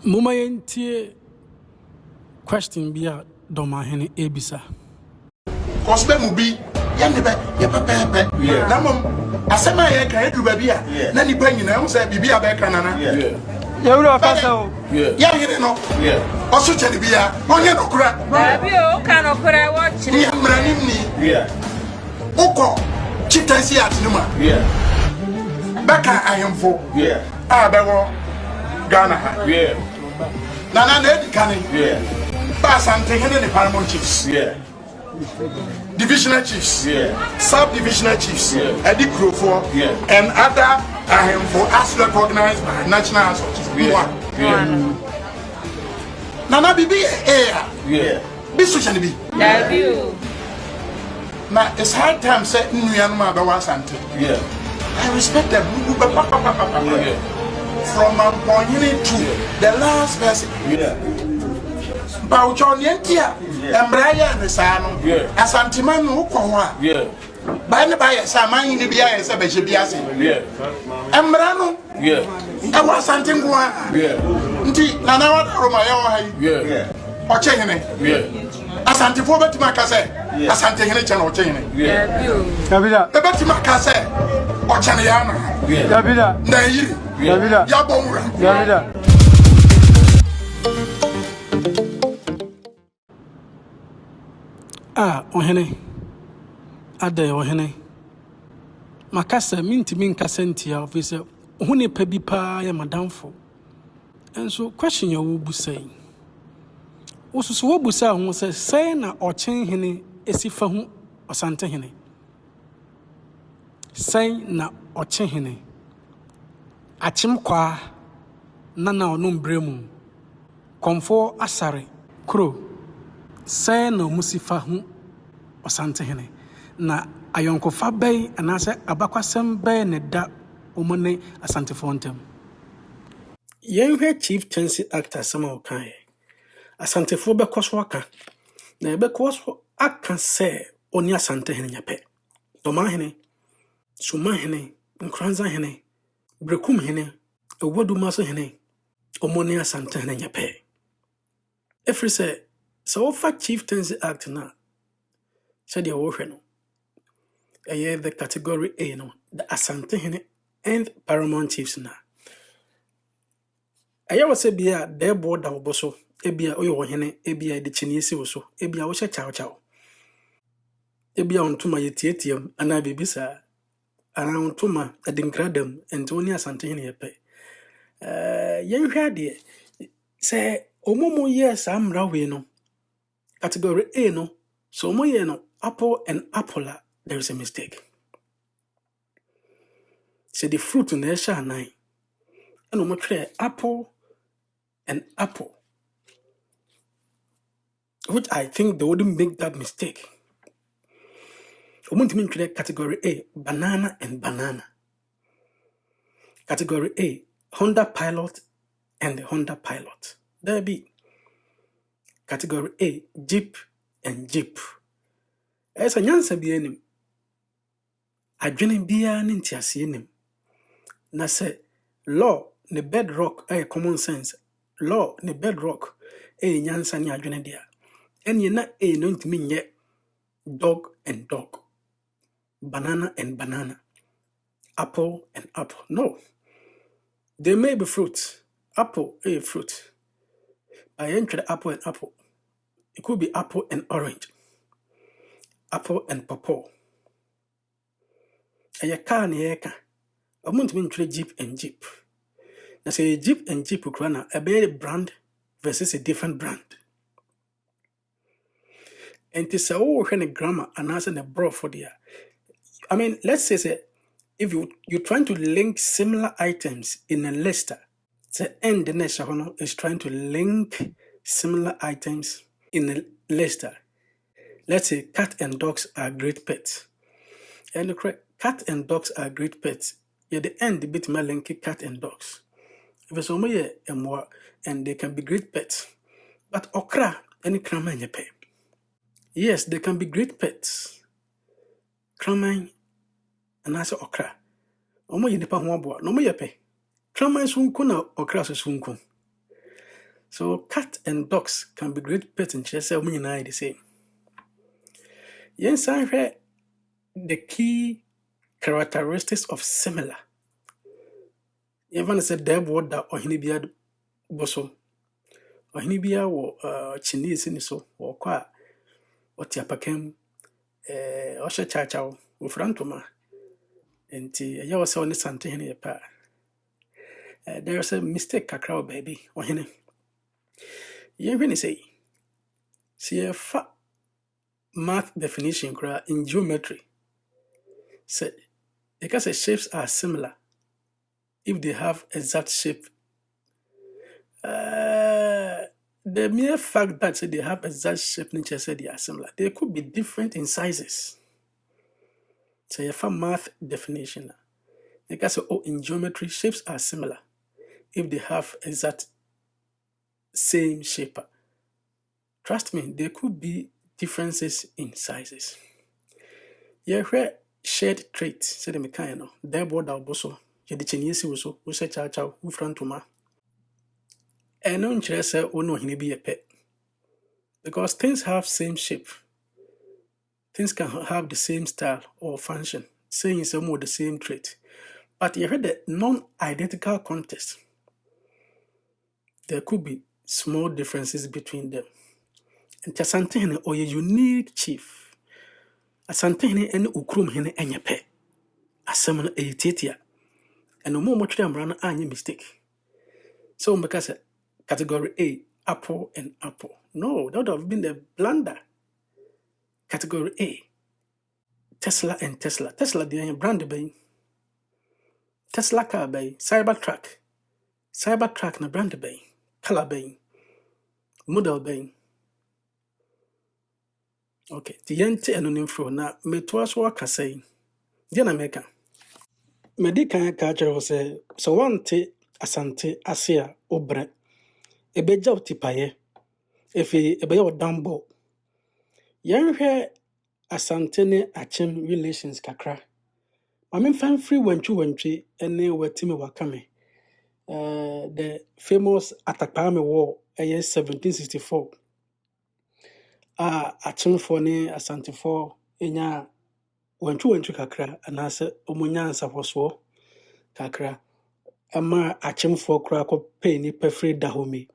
Mama yentie question bia Dormaahene ebisa. Cosbe mubi yanebe ye pepe. Na mom asema ye kan edu ba bia na nipa nyina am say bibia be kan na. Ya wuro afasa o. Ya hire no. Oso chene bia onye no kura. Ba bi o kan no kura watch. Ni amranim ni. Uko chitansi atinuma. Baka ayemfo. Ah bewo Ghana. Nana na edikane. Asantehene the paramount chiefs. Divisional chiefs. Sub-divisional chiefs. Eddie Crowford. And other for as recognized by national associations. Nana Bibi air. Be social be. Now it's hard time say Nyanma Asante. I respect them. From Okyehene to the last person. Bauchon yentia, Embraya and the Sano, Asanteman Okyehene. By the by, Saman in the Bia is a Bejibiasi. Embrano, I was something one. Nana Romayo, Okyehene. Asantefo to Macase, Asantehene and Okyehene. Davida. The Betimacase, Yaa-Na. Davida. Davida. Yabomura. Davida. Ohene. Ade Ohene. Makasa minti minkasa ntia officer. Hune pa bi pa ya madamfo. Enso question ya wo busai. Osusu wo busa ho say na Okyehene esifa hu Asantehene. Say na Okyehene achim kwa nana onum bremu komfo asare kro say na musifa hu Asantehene na ayonkofa bay anase abakwasem bay ne da omone asantefo ntem yenhwe chieftaincy act asama okan asantefo bekoso aka na bekoso aka say oni Asantehene nyape Dormaahene Sumahene Nkranzahene Brekumhene Owodumasahene omone Asantehene nyape efri say so fa chieftaincy act na said your no the category A no the Asantehene and paramount chiefs na was bia de border oboso ebia oyohene ebia de chinisi woso ebia wo chaw ebia ontuma yetietiam ana bibisa ana ontuma adinkradam entoni Asantehene yepe yenhwa de say omomo yes amra we no category A no so mo ye no apple and apple there is a mistake. Say the fruit in the share nine. And no more apple and apple. Which I think they wouldn't make that mistake. We want to mean category A, banana and banana. Category A, Honda Pilot and the Honda Pilot. There be. Category A, Jeep and Jeep. As a nyansa bi enim. Adwene bia ne ntiase enim. Na say law ne bedrock common sense. Law ne bedrock nyansa ne adwene dia. Enye na no ntimi nye dog and dog. Banana and banana. Apple and apple. No. They may be fruit. Apple fruit. I enter apple and apple. It could be apple and orange. Apple and pawpaw. A car near car. I want to mean Jeep and Jeep. I say Jeep and Jeep Ukraina, a better brand versus a different brand. And it's a kind of grammar and as a bro for the. I mean, let's say if you're trying to link similar items in a list, the end the next is trying to link similar items in a list. Let's say cat and dogs are great pets. And the correct cat and dogs are great pets. Yeah, the end the bit my link cat and dogs. If it's only a more and they can be great pets. But okra any kraman pay. Yes, they can be great pets. Kraman and answer okra. Omo yinipa ho aboa. No mo yepe. Kraman sunku na okra so sunku. So cat and dogs can be great pets in Chelsea when you the same. Yes, I heard the key characteristics of similar. Even as a dead word that Okyehene bia boso. Okyehene bia wo Chinese ni so wo kwa otiapakem oshe chachaw wo frantoma. Enti ya wase oni Asantehene ye pa. There is a mistake kakra baby Okyehene. You when say see a math definition in geometry. Say because the shapes are similar if they have exact shape. The mere fact that they have exact shape nature said they are similar. They could be different in sizes. So you have math definition. Because in geometry shapes are similar if they have exact same shape. Trust me, there could be differences in sizes. You hear shared traits, say the mechanical. There board out boso. You the Chinese also, who say chow chow, who frantoma. And no interest say oh no he be a pet. Because things have same shape. Things can have the same style or function, saying some of the same trait. But you heard the non-identical context. There could be small differences between them. And Asantehene or a unique chief. Asantehene and Okyehene and pet. Asanteman Asantehene. And no more much them run any mistake. So because category A, apple and apple. No, that would have been the blunder. Category A, Tesla and Tesla. Tesla the brand bay. Tesla car bay, Cybertruck. Cybertruck na brand bay. Color bay. Model bay. Okay, the yente anonym fro na me toaso aka say. Dia na meka. Me di kan ka kire say so wante asante asia obre. Ebeja otipaye. Efi ebeya odambo. Yanhwe Asantehene Achem relations kakra. Mame fan free wantwi ene watimi wakame. The famous Atakpame War 1764. Achemfo ne Asantefo enya wantwi kakra anase omunyansa foso kakra. Ama Achemfo kra ko pe ni pefre Dahome.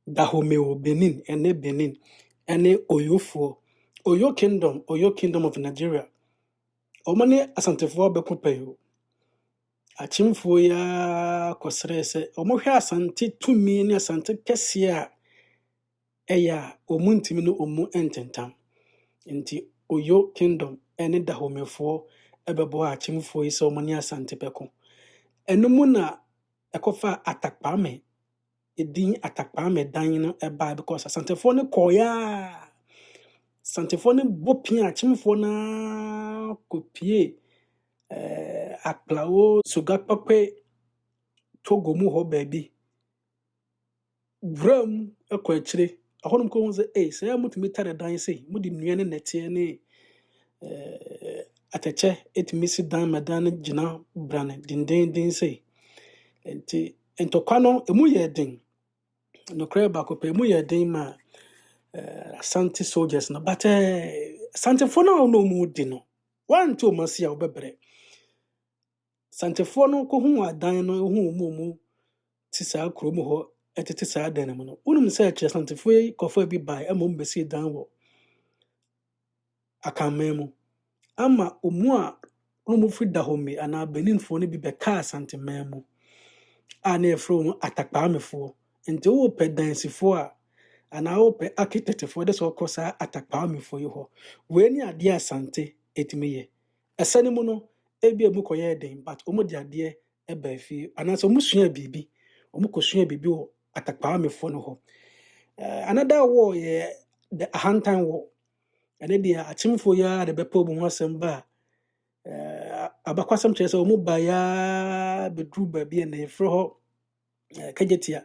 Dahome o Benin ene Oyofo. Oyo Kingdom of Nigeria. Omane Asantefo bekopeyo. Achemfo ya kosere se omohwe asante tumi ne asante kese a eya omuntimi no omu ententam. Nti Oyo Kingdom ene Dahomefo ebebo Achemfo ise omane asante peko. Enomu na ekofa Atakpame edin Atakpame dan no eba because Asantefo ne koya. Asantefo ne bopia Achemfo na kopie Aklawo sugakpakwe Togo mu ho baby. Bram akwachire. Ahonum ko won say say mutumi tare dan say mudi nuane nete ne atache etimi si dan madan gina brane din say. Enti entokwa no emu ye den. No kra ba ko pe emu ye den ma Asante soldiers no but Asante for no mu di no. One two masi a obebre. Asantefo no ko hu adan no hu mu ti sa krom ho etete sa adan no unum se che Asantefo kofo bi bai amom besi dan wo akamemu ama omu a no fri Dahome ana Beninfo no bi be ka Asantememu ana efro Atakpamefo enti wo pe dansifo a ana wo pe architectfo de so kosa Atakpamefo yi ho we ni ade Asante etimiye esane mu no ebi emu koye den but omo di ade eba fi anase omo sua bibi omo kosua bibi wo Atakpamefo no ho another war ye the Ahantan war ene dia Achemfo ya de bepo bu ho asem ba abakwasam chese omo ba ya bedru ba bi na efro ho kajetia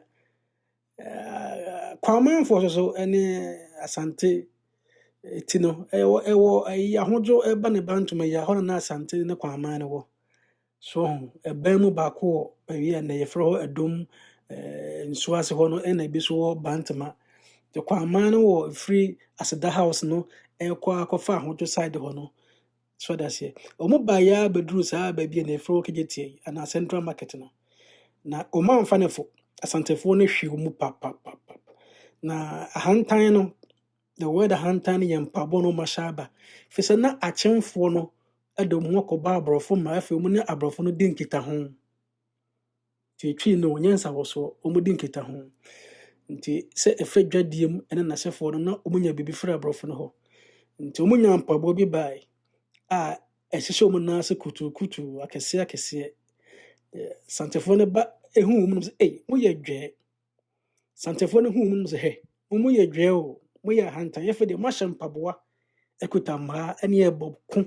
kwamanfo so ene Asante tino ewo ahojo eba ne bantuma ya hono na Asante ne kwaman ne wo so ebemu ba ko wi na yefro edom nsuase hɔ no ɛna ebi so wɔ Bantama the kwaman no wɔ free aseda house no ɛkɔ akɔfa ahoto side hɔ no so that's here ɔmo ba ya beduru saa ba bi na efro kejetie ana central market no na ɔmo amfa ne fo asantefo no hwe ɔmo pap na ahantan no the word ahantan yɛ mpabɔ no mashaba fisa na akyemfo no ɛde ɔmo akɔba abrɔfo ma afi ɔmo ne abrɔfo no di nkita ho twi no nyensa wɔ so ɔmo di nkita ho nti sɛ efra dwadiem ɛne n'asefo no na ɔmo nya bibi fra abrɔfo no hɔ nti ɔmo nya mpabɔ bi bae a ɛhyehyɛ ɔmo nan ase kutu akɛse santefo no ba ehu ɔmo no sɛ mo yɛ dwɛ santefo no hu ɔmo no sɛ hɛ mo yɛ dwɛ o mo yɛ ahantan yɛfɛ de mo ahyɛ mpaboa ekuta mmaa ɛne ɛbɔ ko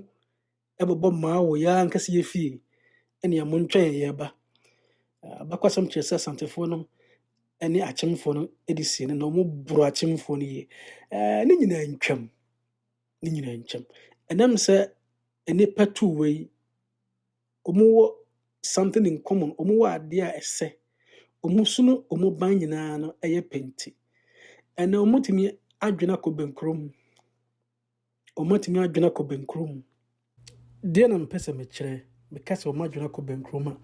ɛbɛbɔ mmaa wɔ ya nkɛse yɛ fie ɛne mo ntwɛn yɛ ba abakwasɛm kyerɛ sɛ santefo no ɛne akyemfo no edisi no na ɔmo boro akyemfo no yie ne nyinaa ntwam ɛnam sɛ enipa two wei ɔmo wɔ something in common ɔmo wɔ ade a ɛsɛ ɔmo sunu ɔmo ban nyinaa no ɛyɛ penti ɛna ɔmo tumi adwena kɔ benkrom deɛ na mpɛ sɛ mekyerɛ because ɔmo adwena kɔ benkrom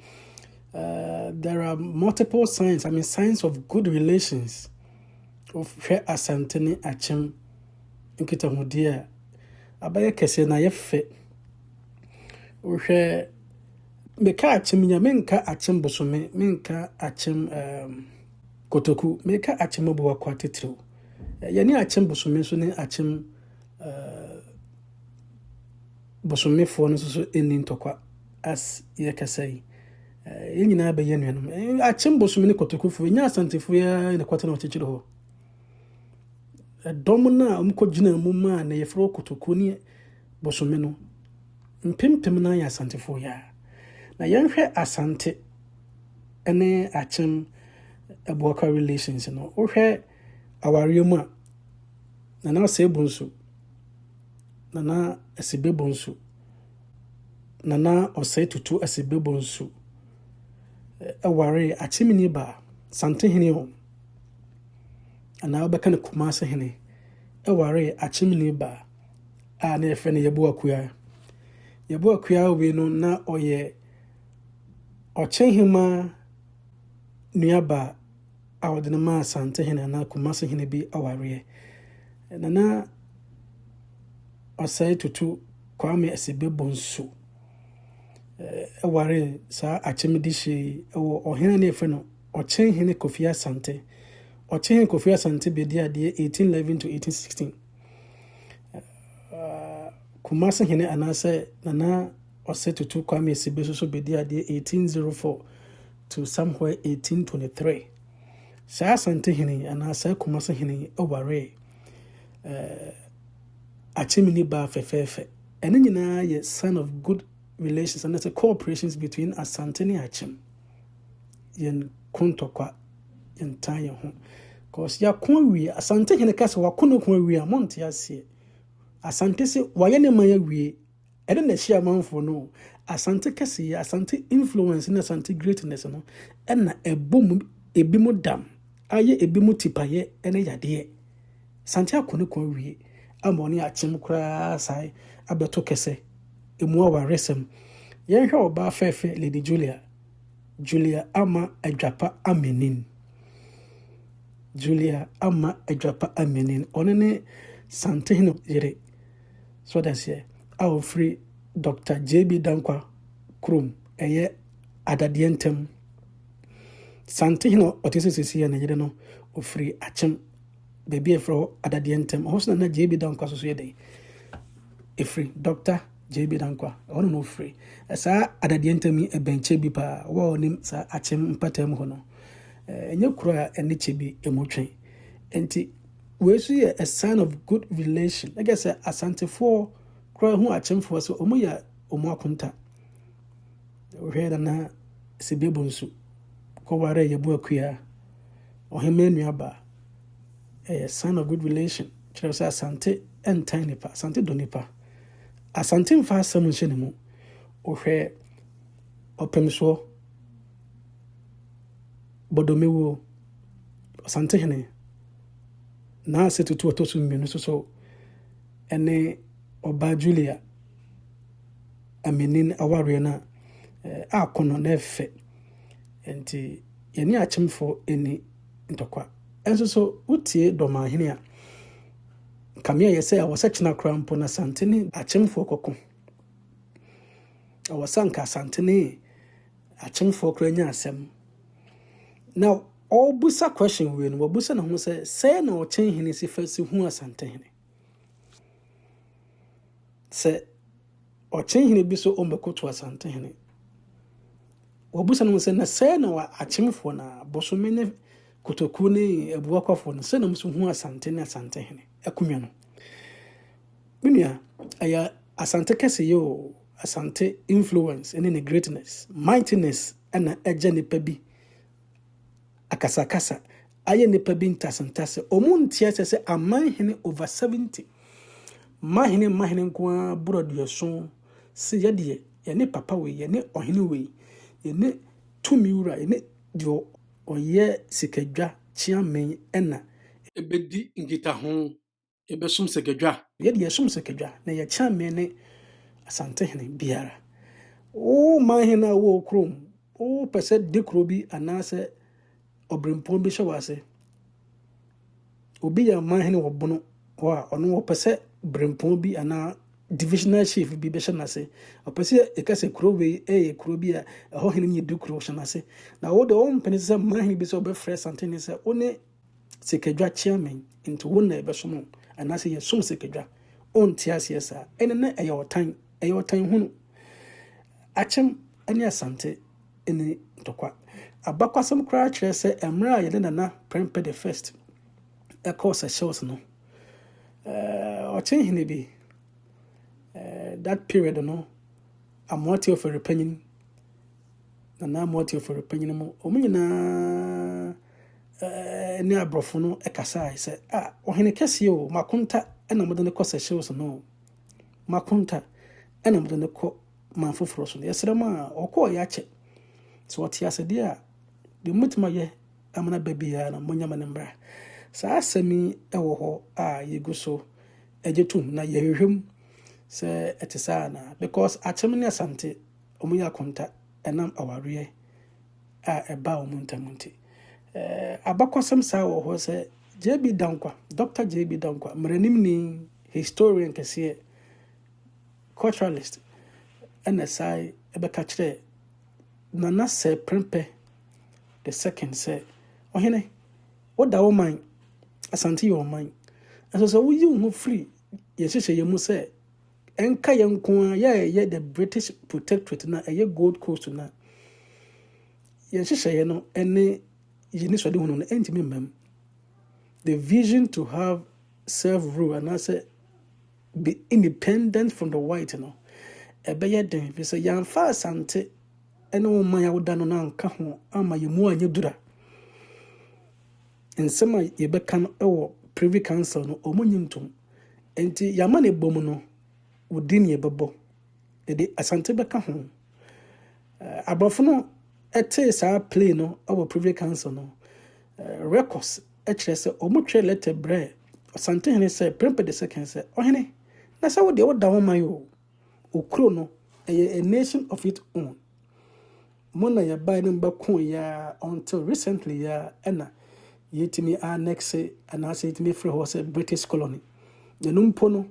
there are multiple signs signs of good relations of hwɛ asante ne akyem nkitahodie a abayɛ kɛse na yɛfɛ wohwɛ meka akyem nya menka akyem bosome menka akyem kotoku meka akyem bo akwa tetiro yɛne akyem bosome so ne akyem bosome fo no so eni ntokwa as yɛkasa yi yɛnyina bɛyɛ nuanom akyem bosome ne kotoku fo nya asantefo ya ne kwata na ɔkyekyere hɔ dɔm na ɔmkɔ gyina mu ma na yɛfrɛ kotoku ne bosome no mpempem na yɛ asantefo ya na yɛnhwɛ asante ene akyem Abukari relations no wohwɛ aware mu a na Osei bonsu na asibe bonsu na Osei tutu asibe bonsu aware akyemini ba Asantehene ho ana obɛka ne kumasi hene aware akyemini ba a na yɛfɛ ne yɛbo akuya we no na ɔyɛ ɔkyehema nuaba a ɔde ne ma Asantehene na kumasi hene bi aware na Osei tutu kwame asibe bonsu aware sa akyemidi hye ɛwɔ ɔhene ne yɛfɛ no Okyehene Kofi Asante Okyehene Kofi Asante bedi ade 1811 to 1816 kumasi hene anase na Osei tutu kwame asibe so bedi ade 1804 to somewhere 1823 sa Asantehene anase kumasi hene aware akyemini ba fefefe ene nyinaa yɛ sign of good relations and that's a cooperations between Asante ne akyem yen kontokwa yen tan ye ho cause ya kon wie Asantehene kase wa kono kon wie amonte ase Asante se waye ne man wie ene na hia manfo no Asante kase ya Asante influence na Asante greatness no ena ebom ebi mu dam aye ebi mu tipaye ene yade Asante akono kon wie amoni akyem kura sai abeto kese emu awaresem yenhwe oba fefe Lady Julia ama adwapa amenin onene Asantehene yere so that's here our free Dr. JB Dankwa krum eye adadientem Asantehene otesesesi na yere no ofri akyem baby efro adadientem hosna na JB Dankwa so yede efri Dr. JB Dankwa ono no free esa adadientem ebenche bi pa wa onim sa akyem mpatam ho no enye kura ene chebi emotwen enti we so ye a sign of good relation I guess asantefo kura hu akyemfo so omo ya omo akonta we na sibe bonsu ko ware ye bu akua ohema nuaba a sign of good relation kyerɛ sɛ Asante entan nipa Asante do nipa Asante mfa asɛm nhyɛ ne mu ohwɛ opemso bodomewo Asantehene na se tutu otosu mmenu so ene oba Julia amenin aware na akono na efe enti yeni achemfo eni ntokwa enso so utie Dormaahene a kamia yese awosachina krampo na Asantehene achemfo kokko awosanka Asantehene achemfo kranya asem. Now all busa question we no busa na ho say na Okyehene si fasi hu Asantehene se Okyehene bi so ombekoto Asantehene obusa no say na say na wa achemfo na bosomene kotoku ne ebuakwafo no say na muso hu Asantehene akunwa no binia aya Asante kese yo Asante influence and greatness mightiness and eje nipa bi akasakasa aye nipa bi ntasantase omuntia se amanhene over 70 mahene nko broduason se yede ye ne papa we ye ne ohene we ye ne tumiura ye ne dio oye sikadwa chiamen ena ebedi ngita ho ebesum sikadwa yede ye sum sikadwa na ye chiamen ne Asantehene biara o mahena wo krom o pese de krobi anase obrempon bi hwase obi ya mahene wo bono wa ono wo pese brempon bi ana divisional chief bi be hwanase o pese ekase krobi krobi a ho hene ni de kro hwanase na wo de o mpene se mahene bi se obefre Asantehene se one sekadwa chairman into wona ebesomo anase ye som sekadwa on tiase sa ene na eyotan hunu achem ani Asante ene tokwa abakwasem kra kire se emra ye na prempe the first e course shows no Okyehene bi that period no amoti of repenyin na amoti of repenyin mo omunyina ni abrofo no ekasa se ohene kese o makonta ena modene course shows no makonta ena modene ko manfoforo so yesrema okọ ya che so otiase dia de mutima ye amana babia na monyama ne mbra sa asemi ewo ho yeguso ejetum na yehwehwem se etisa na because achemni Asante omuya konta enam aware eba omuntamunti abakwasem sa wo ho se JB Dankwa Dr. JB Dankwa mranim ni historian kese culturalist NSI ebeka kire nana se prempe the second say ohene oda wo man Asante yo man so wo yi hu free ye hye mu say enka ye nko ye the British protectorate na ye Gold Coast na ye hye no ene ye ni so de hu no entimi mbam the vision to have self rule and I say be independent from the white no ebeye den bi say yamfa Asante ene wo man ya woda no na nka ho ama ye mu anye dura ensema ye beka no ewo privy council no omonyintum enti yama ne bom no wodin ye bebo de Asante beka ho abrofo no ete sa play no ewo privy council no records ekire se omotwe letter bre Asantehene say prempe the second say ohene na sa wo de woda wo man yo okro no a nation of its own mona ya buy number kon ya until recently ya ena yetimi annex and I say yetimi free horse British colony the numpo no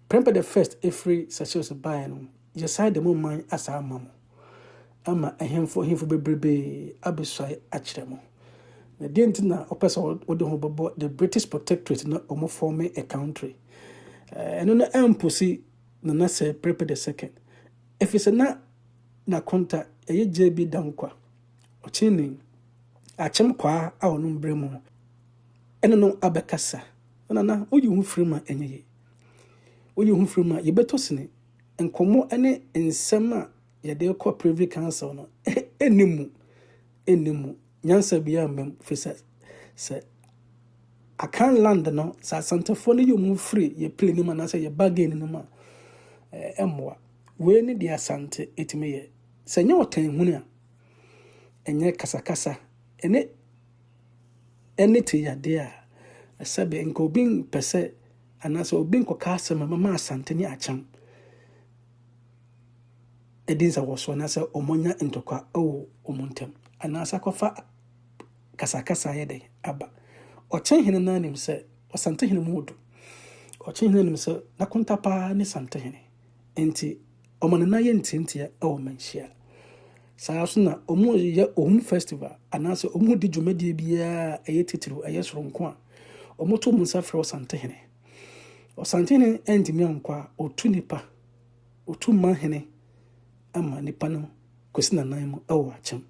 prempe the first every sachos buy no you side the man as a mamo ama ehemfo bebrebe abesai akyeremo na dent na opesa wode ho bobo the British protectorate na omo form a country eno na emposi na say prepare the second if it's na konta eye JB Dankwa Okyehene achem kwa a onu mbremu eno no abekasa na oyi hu frima enye oyi hu frima ye betosene enkomo ene ensem a ye de ko privy council no enimu nyansa bia mbem fisa se akan land no sa Asantefo no yomu free ye play ni manase ye bargain ni ma emwa we ni dia Asante etime ye se nye otan hunu a enye kasakasa te yade a sebe enko bin pese anase obin ko kasa mama asante ni acham edinza woso na se omonya ntokwa o omuntem anase kofa kasakasa yede aba Okyehene na nim se Asantehene mudu Okyehene nim se nakonta pa ni Asantehene enti omane na ye ntintia e o manhia saa so na omu ye ohum festival anase omu di dwumadie bia eye titiri eye soronko a omu to mu safre Asantehene entimi ankwa otu nipa otu mahene ama nipa no kosina nan mu e o acham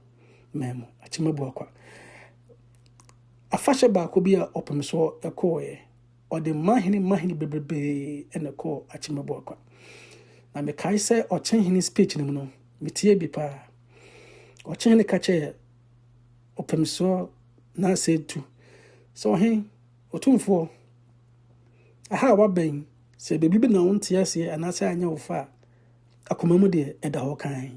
memo achim abu akwa afashe ba ko bia opemso ekoye ode mahene bebrebe eneko achim abu akwa na me kai se Okyehene speech ni mu no metie bi pa Okyehene kache opemso na setu so he otumfuo aha waben se bebi na wonte ase anase anya wofa akomamu de eda ho kan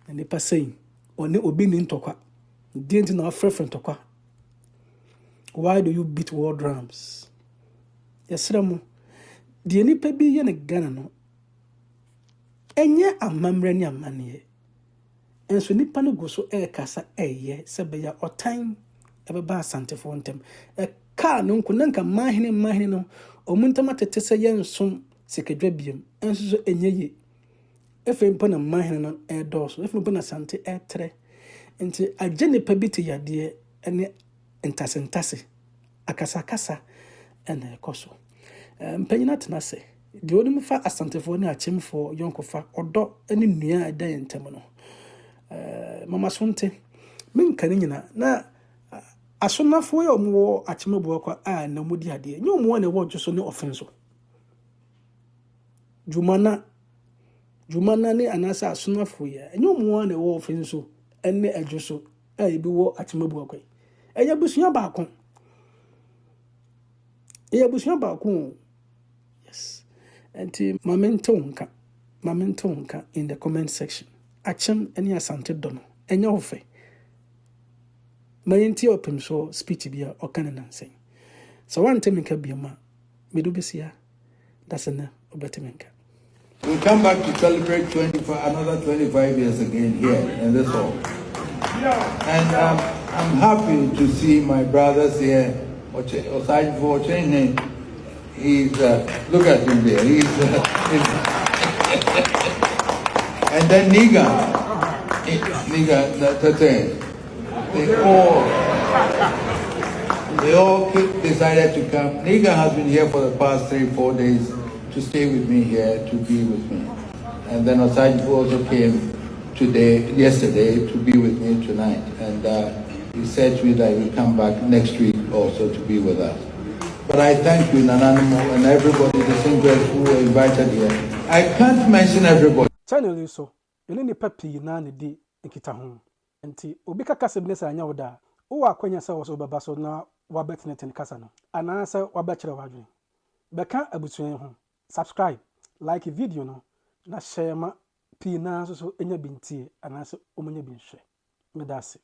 na nipa sei one obi ni ntokwa dient na afrefren ntokwa why do you beat war drums yesremu de nipa bi ye ne Ghana no enye amamre ni amane enso nipa no go so kasa eye sebeya otan ebeba asantefo ntem ka no nkunanka mahene no omuntama tetese yensom sekedwa biem enso so enye efe mpo na mahene no doso efe mpo na asante tre enti agye nipa bi te yade ene entasentase akasa ene ekoso mpanyina tenase de oni mfa asantefo ne achemfo yonkofa odo ene nua eda yentem no mama sonte menkane nyina na asonafo ye omwo achemabu akwa na mudi ade nye omwo na wo dwoso ne offenso jumana ne anasa asonafo ye nye omwo na wo offenso enne adwoso ebi wo achemabu akwa eya busua baako yes enti mamentonka in the comment section achem eni asante dono enya ofe mayenti opemso speech bia okane nansen so wanteminka biama medubesia dasena obeteminka. We come back to celebrate another 25 years again here in this hall. And I'm happy to see my brothers here. Osei for Okyehene, he's look at him there. And then Niga, they all decided to come. Niga has been here for the past 3-4 days to stay with me here, to be with me. And then Osei also came yesterday to be with me tonight. And he said to me that he will come back next week also to be with us. But I thank you, Nananimo, and everybody, the singers who were invited here. I can't mention everybody. Channel you so, you need papi na ne di nkita ho. Enti obi kaka sebne sa anya woda. Wo akwanya sa wo so baba so na wabetneten kasa no. Ana sa wabekere wadwen. Beka abusuen ho. Subscribe, like video no, na share ma pi na so enya bintie ana so omunya binhwe. Medase.